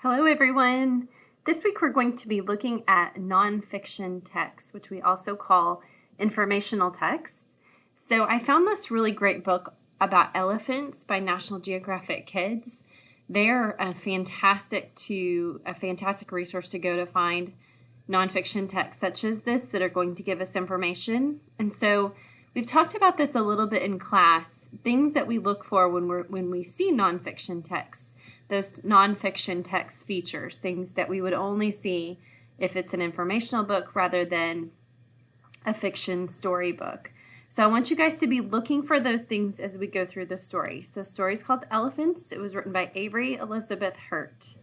Hello everyone! This week we're going to be looking at nonfiction texts, which we also call informational texts. So I found this really great book about elephants by National Geographic Kids. They're a fantastic resource to go to find nonfiction texts such as this that are going to give us information. And so we've talked about this a little bit in class, things that we look for when we see nonfiction texts. Those nonfiction text features, things that we would only see if it's an informational book rather than a fiction storybook. So I want you guys to be looking for those things as we go through the story. So the story is called Elephants. It was written by Avery Elizabeth Hurt.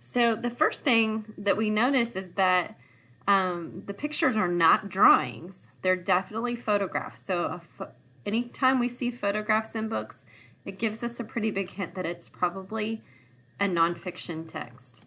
So the first thing that we notice is that the pictures are not drawings. They're definitely photographs. So anytime we see photographs in books, it gives us a pretty big hint that it's probably a nonfiction text.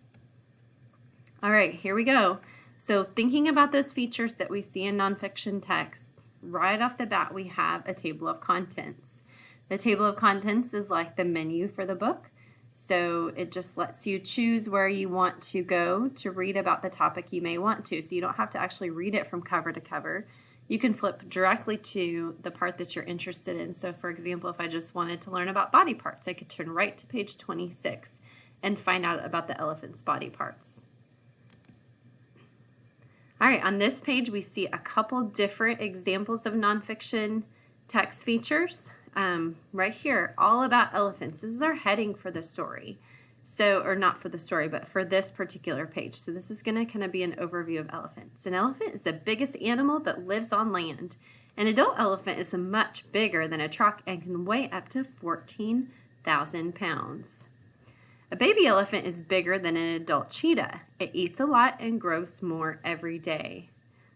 All right, here we go. So thinking about those features that we see in nonfiction text, right off the bat we have a table of contents. The table of contents is like the menu for the book. So it just lets you choose where you want to go to read about the topic you may want to. So you don't have to actually read it from cover to cover. You can flip directly to the part that you're interested in. So for example, if I just wanted to learn about body parts, I could turn right to page 26 and find out about the elephant's body parts. All right, on this page we see a couple different examples of nonfiction text features. Right here, all about elephants. This is our heading for the story. So, or not for the story, but for this particular page. So this is going to kind of be an overview of elephants. An elephant is the biggest animal that lives on land. An adult elephant is much bigger than a truck and can weigh up to 14,000 pounds. A baby elephant is bigger than an adult cheetah. It eats a lot and grows more every day.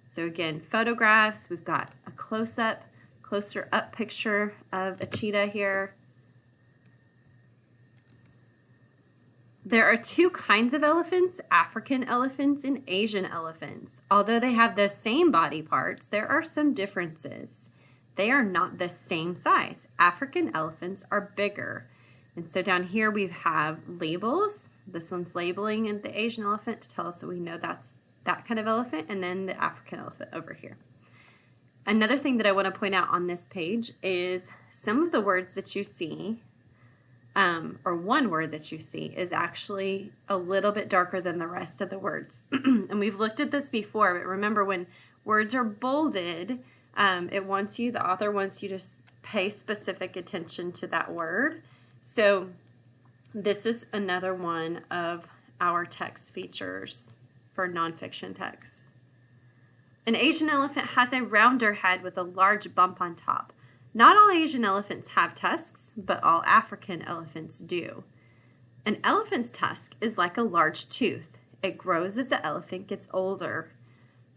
So again, photographs, we've got a closer up picture of a cheetah here. There are two kinds of elephants, African elephants and Asian elephants. Although they have the same body parts, there are some differences. They are not the same size. African elephants are bigger. And so down here we have labels. This one's labeling the Asian elephant to tell us that we know that's that kind of elephant, and then the African elephant over here. Another thing that I want to point out on this page is some of the words that you see, or one word that you see, is actually a little bit darker than the rest of the words. And we've looked at this before, but remember when words are bolded, the author wants you to pay specific attention to that word. So this is another one of our text features for nonfiction text. An Asian elephant has a rounder head with a large bump on top. Not all Asian elephants have tusks, but all African elephants do. An elephant's tusk is like a large tooth. It grows as the elephant gets older.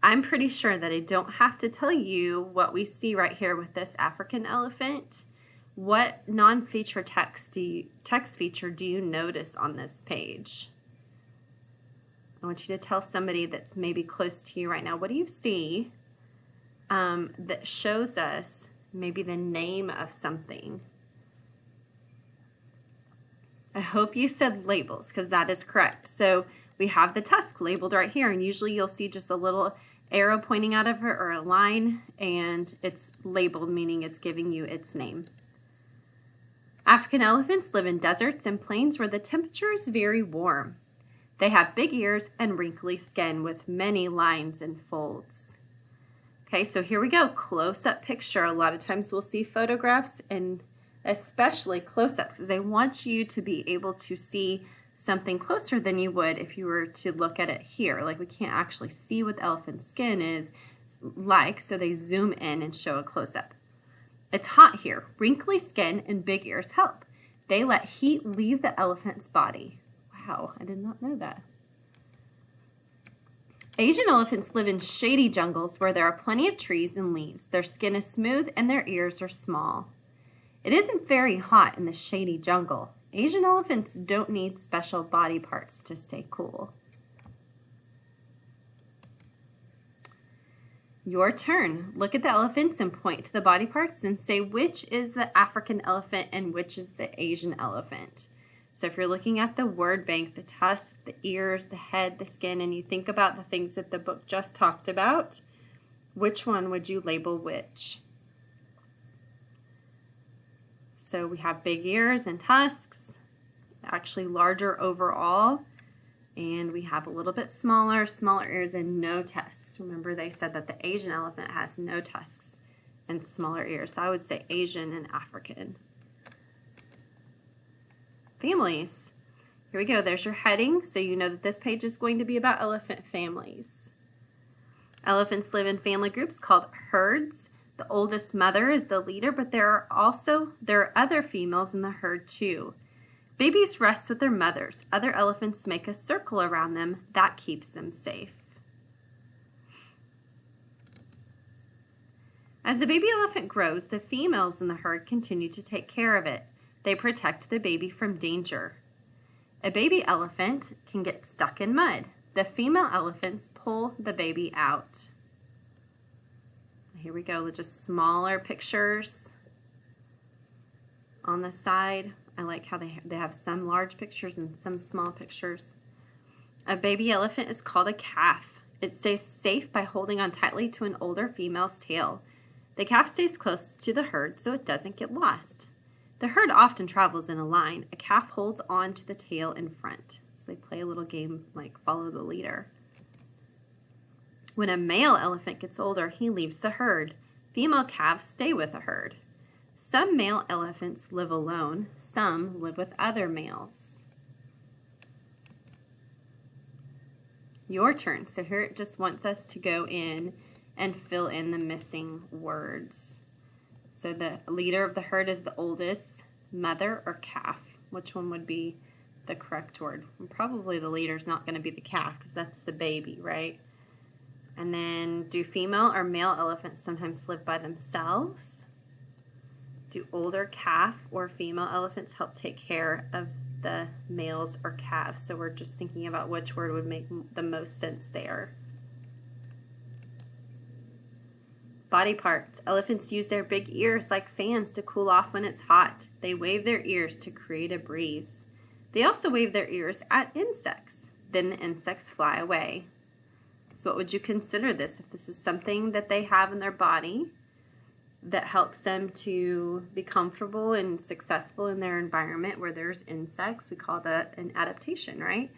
I'm pretty sure that I don't have to tell you what we see right here with this African elephant. What non-feature text feature do you notice on this page? I want you to tell somebody that's maybe close to you right now, what do you see that shows us maybe the name of something? I hope you said labels, because that is correct. So we have the tusk labeled right here, and usually you'll see just a little arrow pointing out of it or a line, and it's labeled, meaning it's giving you its name. African elephants live in deserts and plains where the temperature is very warm. They have big ears and wrinkly skin with many lines and folds. Okay, so here we go, close-up picture. A lot of times we'll see photographs, and especially close-ups, because they want you to be able to see something closer than you would if you were to look at it here. Like we can't actually see what the elephant's skin is like, so they zoom in and show a close-up. It's hot here. Wrinkly skin and big ears help. They let heat leave the elephant's body. Wow, I did not know that. Asian elephants live in shady jungles where there are plenty of trees and leaves. Their skin is smooth and their ears are small. It isn't very hot in the shady jungle. Asian elephants don't need special body parts to stay cool. Your turn. Look at the elephants and point to the body parts and say which is the African elephant and which is the Asian elephant. So if you're looking at the word bank, the tusk, the ears, the head, the skin, and you think about the things that the book just talked about, which one would you label which? So we have big ears and tusks, actually larger overall, and we have a little bit smaller ears and no tusks. Remember they said that the Asian elephant has no tusks and smaller ears. So I would say Asian and African. Families. Here we go. There's your heading, so you know that this page is going to be about elephant families. Elephants live in family groups called herds. The oldest mother is the leader, but there are other females in the herd too. Babies rest with their mothers. Other elephants make a circle around them. That keeps them safe. As the baby elephant grows, the females in the herd continue to take care of it. They protect the baby from danger. A baby elephant can get stuck in mud. The female elephants pull the baby out. Here we go, just smaller pictures on the side. I like how they have some large pictures and some small pictures. A baby elephant is called a calf. It stays safe by holding on tightly to an older female's tail. The calf stays close to the herd so it doesn't get lost. The herd often travels in a line. A calf holds on to the tail in front. So they play a little game like follow the leader. When a male elephant gets older, he leaves the herd. Female calves stay with the herd. Some male elephants live alone. Some live with other males. Your turn. So here it just wants us to go in and fill in the missing words. So the leader of the herd is the oldest, mother or calf. Which one would be the correct word? And probably the leader is not going to be the calf because that's the baby, right? And then do female or male elephants sometimes live by themselves? Do older calf or female elephants help take care of the males or calves? So we're just thinking about which word would make the most sense there. Body parts. Elephants use their big ears like fans to cool off when it's hot. They wave their ears to create a breeze. They also wave their ears at insects. Then the insects fly away. So what would you consider this? If this is something that they have in their body that helps them to be comfortable and successful in their environment where there's insects, we call that an adaptation, right?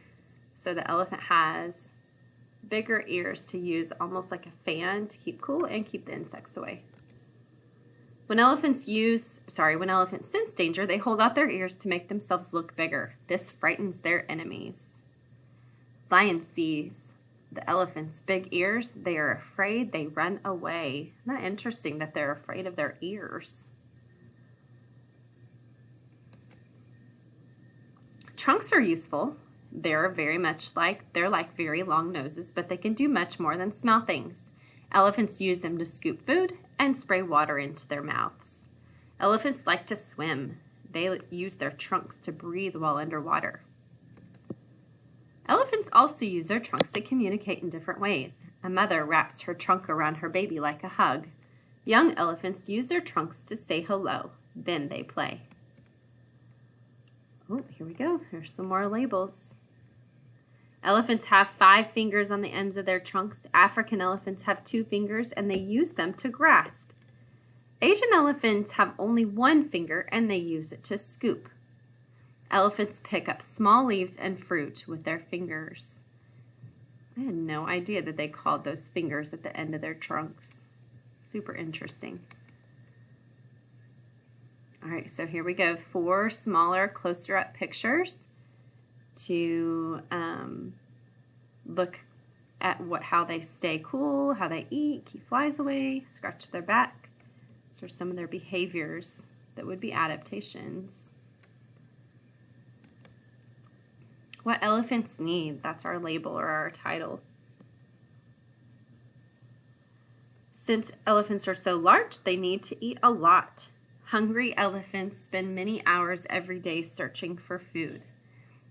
So the elephant has bigger ears to use almost like a fan to keep cool and keep the insects away. When elephants sense danger, they hold out their ears to make themselves look bigger. This frightens their enemies. Lion sees the elephant's big ears. They are afraid. They run away. Isn't that interesting that they're afraid of their ears? Trunks are useful. They're like very long noses, but they can do much more than smell things. Elephants use them to scoop food and spray water into their mouths. Elephants like to swim. They use their trunks to breathe while underwater. Elephants also use their trunks to communicate in different ways. A mother wraps her trunk around her baby like a hug. Young elephants use their trunks to say hello. Then they play. Oh, here we go. Here's some more labels. Elephants have 5 fingers on the ends of their trunks. African elephants have 2 fingers and they use them to grasp. Asian elephants have only 1 finger and they use it to scoop. Elephants pick up small leaves and fruit with their fingers. I had no idea that they called those fingers at the end of their trunks. Super interesting. All right, so here we go. 4 smaller, closer up pictures to look at how they stay cool, how they eat, keep flies away, scratch their back. These are some of their behaviors that would be adaptations. What elephants need, that's our label or our title. Since elephants are so large, they need to eat a lot. Hungry elephants spend many hours every day searching for food.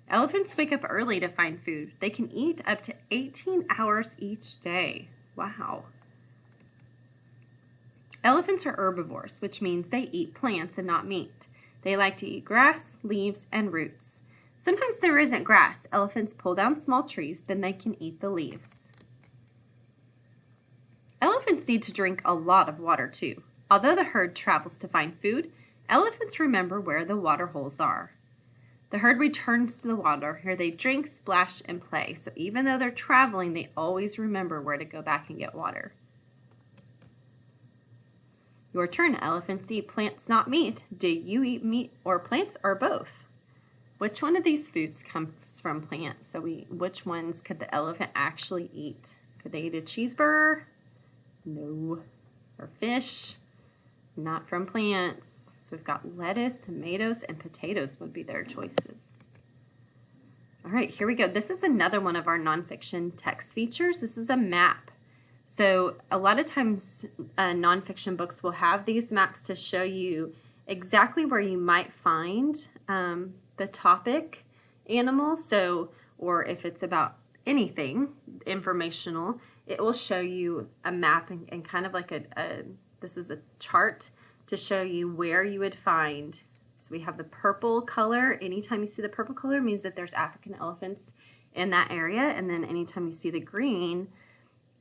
Elephants wake up early to find food. They can eat up to 18 hours each day. Wow. Elephants are herbivores, which means they eat plants and not meat. They like to eat grass, leaves, and roots. Sometimes there isn't grass. Elephants pull down small trees, then they can eat the leaves. Elephants need to drink a lot of water too. Although the herd travels to find food, elephants remember where the water holes are. The herd returns to the water. Here they drink, splash, and play. So even though they're traveling, they always remember where to go back and get water. Your turn. Elephants eat plants, not meat. Do you eat meat or plants or both? Which one of these foods comes from plants? So which ones could the elephant actually eat? Could they eat a cheeseburger? No. Or fish? Not from plants. So we've got lettuce, tomatoes, and potatoes would be their choices. All right, here we go. This is another one of our nonfiction text features. This is a map. So a lot of times nonfiction books will have these maps to show you exactly where you might find the topic animal. So, or if it's about anything informational, it will show you a map and kind of like this is a chart to show you where you would find. So we have the purple color. Anytime you see the purple color means that there's African elephants in that area. And then anytime you see the green,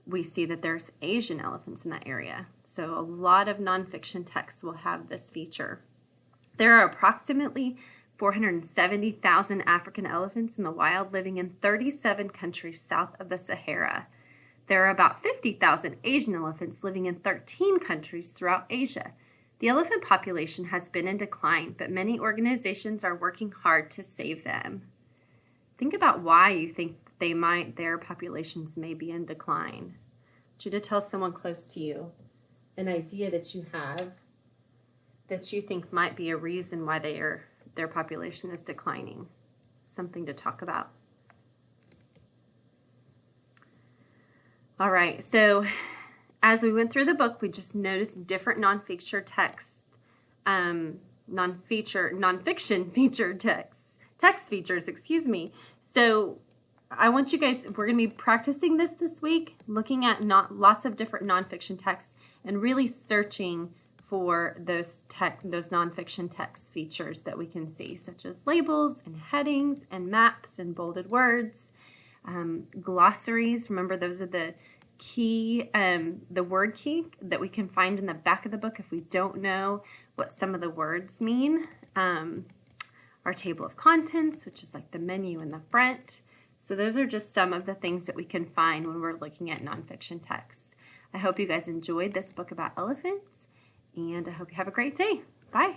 we see that there's Asian elephants in that area. So a lot of nonfiction texts will have this feature. There are approximately 470,000 African elephants in the wild, living in 37 countries south of the Sahara. There are about 50,000 Asian elephants living in 13 countries throughout Asia. The elephant population has been in decline, but many organizations are working hard to save them. Think about why you think their populations may be in decline. I want you to tell someone close to you an idea that you have that you think might be a reason why their population is declining. Something to talk about. All right, so as we went through the book, we just noticed different nonfiction featured text features, excuse me. So I want you guys, we're going to be practicing this week, looking at lots of different nonfiction texts and really searching for those nonfiction text features that we can see, such as labels and headings and maps and bolded words, glossaries. Remember, those are the key, the word key that we can find in the back of the book if we don't know what some of the words mean. Our table of contents, which is like the menu in the front. So those are just some of the things that we can find when we're looking at nonfiction texts. I hope you guys enjoyed this book about elephants, and I hope you have a great day. Bye.